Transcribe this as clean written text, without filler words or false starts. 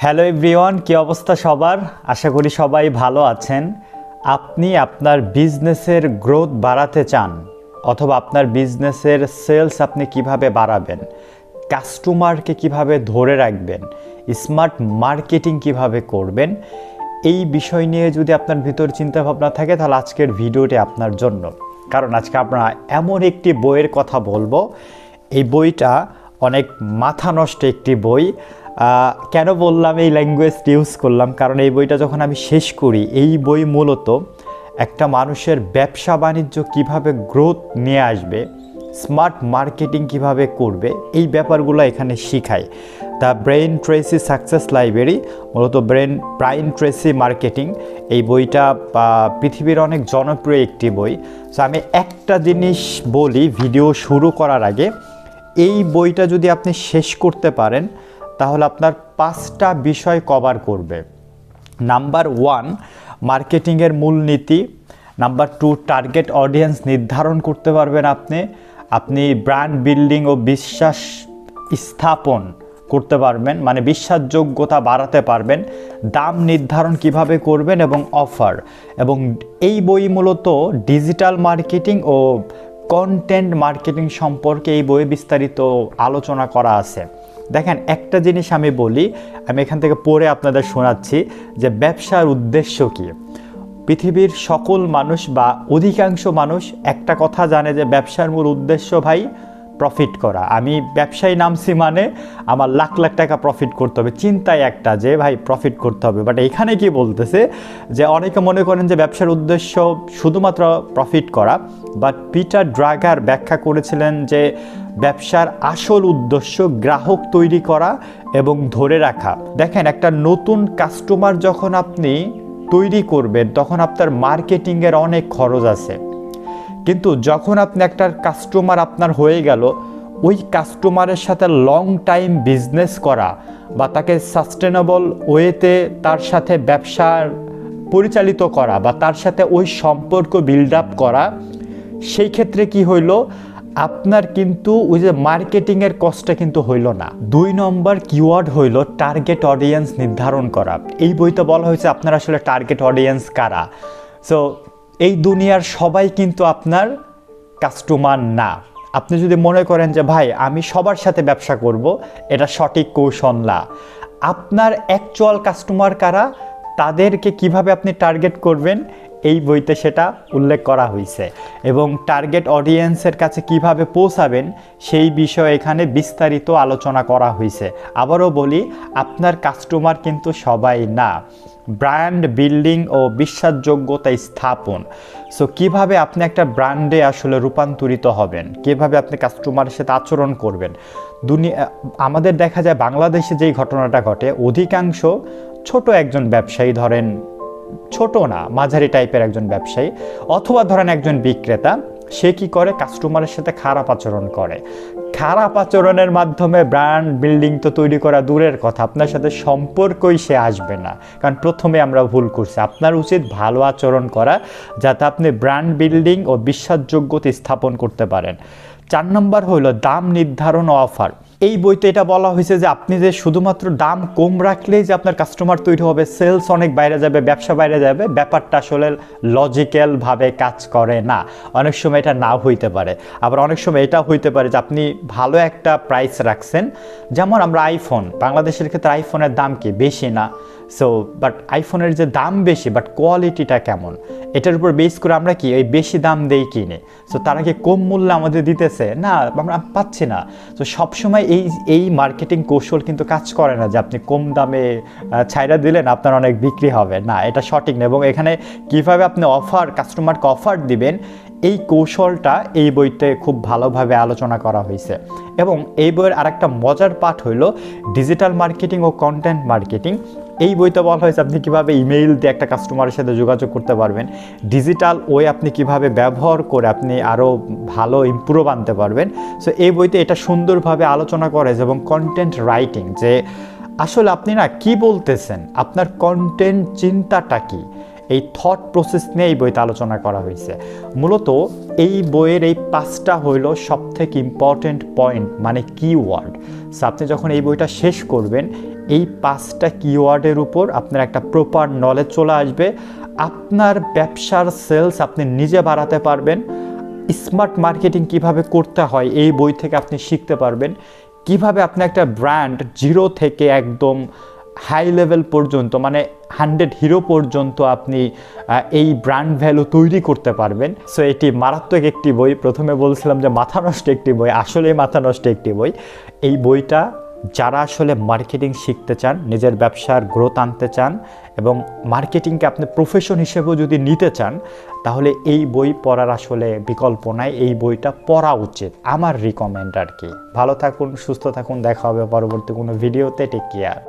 Hello everyone, কি অবস্থা সবার? আশা করি সবাই ভালো আছেন। আপনি আপনার বিজনেসের গ্রোথ বাড়াতে চান অথবা আপনার বিজনেসের সেলস আপনি কিভাবে বাড়াবেন, কাস্টমারকে কিভাবে ধরে রাখবেন, স্মার্ট মার্কেটিং কিভাবে করবেন, এই বিষয় নিয়ে যদি আপনার ভিতর চিন্তাভাবনা থাকে তাহলে আজকের ভিডিওটি আপনার জন্য। কারণ আজকে আমরা এমন একটি বইয়ের কথা বলবো, এই বইটা অনেক মাথা নষ্ট একটি বই। কেন বললাম এই ল্যাঙ্গুয়েজটি ইউজ করলাম, কারণ এই বইটা যখন আমি শেষ করি, এই বই মূলত একটা মানুষের ব্যবসা বাণিজ্য কিভাবে গ্রোথ নিয়ে আসবে, স্মার্ট মার্কেটিং কিভাবে করবে, এই ব্যাপারগুলো এখানে শিখায়। The Brian Tracy success library, মূলত ব্রাইন ট্রেসি মার্কেটিং, এই বইটা পৃথিবীর অনেক জনপ্রিয় একটি বই। সো আমি একটা জিনিস বলি ভিডিও শুরু করার আগে, এই বইটা যদি আপনি শেষ করতে পারেন তাহলে আপনার 5টা বিষয় কভার করবে। নাম্বার 1, মার্কেটিংয়ের মূলনীতি। নাম্বার 2, টার্গেট অডিয়েন্স নির্ধারণ করতে পারবেন আপনি ব্র্যান্ড বিল্ডিং ও বিশ্বাস স্থাপন করতে পারবেন, মানে বিশ্বাসযোগ্যতা বাড়াতে পারবেন। দাম নির্ধারণ কিভাবে করবেন এবং অফার। এবং এই বই মূলত ডিজিটাল মার্কেটিং ও কন্টেন্ট মার্কেটিং সম্পর্কে এই বইয়ে বিস্তারিত আলোচনা করা আছে। দেখেন, একটা জিনিস আমি বলি, আমি এখান থেকে পড়ে আপনাদের শোনাচ্ছি যে ব্যবসার উদ্দেশ্য কী। পৃথিবীর সকল মানুষ বা অধিকাংশ মানুষ একটা কথা জানে যে ব্যবসার মূল উদ্দেশ্য ভাই প্রফিট করা। আমি ব্যবসায় নামছি মানে আমার লাখ লাখ টাকা প্রফিট করতে হবে, চিন্তায় একটা যে ভাই প্রফিট করতে হবে। বাট এখানে কি বলতেছে যে অনেকে মনে করেন যে ব্যবসার উদ্দেশ্য শুধুমাত্র প্রফিট করা, বাট পিটার ড্রাগার ব্যাখ্যা করেছিলেন যে ব্যবসার আসল উদ্দেশ্য গ্রাহক তৈরি করা এবং ধরে রাখা। দেখেন, একটা নতুন কাস্টমার যখন আপনি তৈরি করবেন তখন আপনার মার্কেটিংয়ের অনেক খরচ আছে, কিন্তু যখন আপনি একটা কাস্টমার আপনার হয়ে গেল, ওই কাস্টমারের সাথে লং টাইম বিজনেস করা বা তাকে সাস্টেনেবল ওয়েতে তার সাথে ব্যবসার পরিচালিত করা বা তার সাথে ওই সম্পর্ক বিল্ড আপ করা, সেই ক্ষেত্রে কি হইল, আপনার কিন্তু ওই যে মার্কেটিংয়ের কষ্টটা কিন্তু হইল না। 2 নম্বর কিওয়ার্ড হইল টার্গেট অডিয়েন্স নির্ধারণ করা। এই বইতে বলা হয়েছে আপনার আসলে টার্গেট অডিয়েন্স কারা। সো এই দুনিয়ার সবাই কিন্তু আপনার কাস্টমার না। আপনি যদি মনে করেন যে ভাই আমি সবার সাথে ব্যবসা করব, এটা সঠিক কৌশল না। আপনার অ্যাকচুয়াল কাস্টমার কারা, তাদেরকে কিভাবে আপনি টার্গেট করবেন, এই বইতে সেটা উল্লেখ করা হয়েছে। এবং টার্গেট অডিয়েন্সের কাছে কিভাবে পৌঁছাবেন সেই বিষয়ে এখানে বিস্তারিত আলোচনা করা হয়েছে। আবারও বলি, আপনার কাস্টমার কিন্তু সবাই না। ব্র্যান্ড বিল্ডিং ও বিশ্বাসযোগ্যতা স্থাপন। সো কিভাবে আপনি একটা ব্র্যান্ডে আসলে রূপান্তরিত হবেন, কিভাবে আপনি কাস্টমারের সাথে আচরণ করবেন। আমাদের দেখা যায় বাংলাদেশে যেই ঘটনাটা ঘটে, অধিকাংশ ছোট একজন ব্যবসায়ী, ধরেন ছোট না মাঝারি টাইপের একজন ব্যবসায়ী অথবা ধরেন একজন বিক্রেতা, সে কি করে, কাস্টমারের সাথে খারাপ আচরণ করে। খারাপ আচরণের মাধ্যমে ব্র্যান্ড বিল্ডিং তো তৈরি করা দূরের কথা, আপনার সাথে সম্পর্কই সে আসবে না। কারণ প্রথমে আমরা ভুল করছি। আপনার উচিত ভালো আচরণ করা, যাতে আপনি ব্র্যান্ড বিল্ডিং ও বিশ্বাসযোগ্যতা স্থাপন করতে পারেন। 4 নম্বর হলো দাম নির্ধারণ ও অফার। এই বইতে এটা বলা হয়েছে যে আপনি যে শুধুমাত্র দাম কম রাখলেই যে আপনার কাস্টমার তৈরি হবে, সেলস অনেক বাইরে যাবে, ব্যবসা বাইরে যাবে, ব্যাপারটা আসলে লজিক্যালভাবে কাজ করে না। অনেক সময় এটা নাও হইতে পারে। আবার অনেক সময় এটা হইতে পারে যে আপনি ভালো একটা প্রাইস রাখছেন, যেমন আমরা আইফোন, বাংলাদেশের ক্ষেত্রে আইফোনের দাম কি বেশি না। সো বাট আইফোনের যে দাম বেশি, বাট কোয়ালিটিটা কেমন, এটার উপর বেস করে আমরা কি এই বেশি দাম দেই কিনে। সো তারা কি কম মূল্যে আমাদের দিতেছে না, আমরা পাচ্ছি না। তো সবসময় এই মার্কেটিং কৌশল কিন্তু কাজ করে না যে আপনি কম দামে ছাইরা দিলেন আপনার অনেক বিক্রি হবে না, এটা সঠিক না। এবং এখানে কিভাবে আপনি কাস্টমারকে অফার দিবেন, এই কৌশলটা এই বইতে খুব ভালোভাবে আলোচনা করা হয়েছে। এবং এই বইয়ের আরেকটা মজার পাঠ হইল ডিজিটাল মার্কেটিং ও কন্টেন্ট মার্কেটিং। এই বইতে বলা হয়েছে আপনি কিভাবে ইমেইল দিয়ে একটা কাস্টমারের সাথে যোগাযোগ করতে পারবেন, ডিজিটাল ওয়ে আপনি কিভাবে ব্যবহার করে আপনি আরও ভালো ইমপ্রুভ আনতে পারবেন। সো এই বইতে এটা সুন্দরভাবে আলোচনা করা হয়েছে। এবং কন্টেন্ট রাইটিং, যে আসলে আপনি না কি বলতেছেন, আপনার কন্টেন্ট চিন্তাটা কি, এই থট প্রসেস নিয়ে এই বইতে আলোচনা করা হয়েছে। মূলত এই বইয়ের এই 5টা হইল সবথেকে ইম্পর্টেন্ট পয়েন্ট, মানে কিওয়ার্ড। সো আপনি যখন এই বইটা শেষ করবেন, এই 5টা কিওয়ার্ডের উপর আপনার একটা প্রপার নলেজ চলে আসবে। আপনার ব্যবসার সেলস আপনি নিজে বাড়াতে পারবেন। স্মার্ট মার্কেটিং কিভাবে করতে হয় এই বই থেকে আপনি শিখতে পারবেন। কিভাবে আপনি একটা ব্র্যান্ড জিরো থেকে একদম হাই লেভেল পর্যন্ত, মানে 100 হিরো পর্যন্ত আপনি এই ব্র্যান্ড ভ্যালু তৈরি করতে পারবেন। সো এটি মারাত্মক একটি বই। প্রথমে বলছিলাম যে মাথা নষ্ট একটি বই, আসলেই মাথা নষ্ট একটি বই। এই বইটা যারা আসলে মার্কেটিং শিখতে চান, নিজের ব্যবসার গ্রোথ আনতে চান এবং মার্কেটিংকে আপনি প্রফেশন হিসেবেও যদি নিতে চান, তাহলে এই বই পড়ার আসলে বিকল্প নাই। এই বইটা পড়া উচিত, আমার রিকমেন্ড আর কি। ভালো থাকুন, সুস্থ থাকুন, দেখা হবে পরবর্তী কোনো ভিডিওতে। Take care.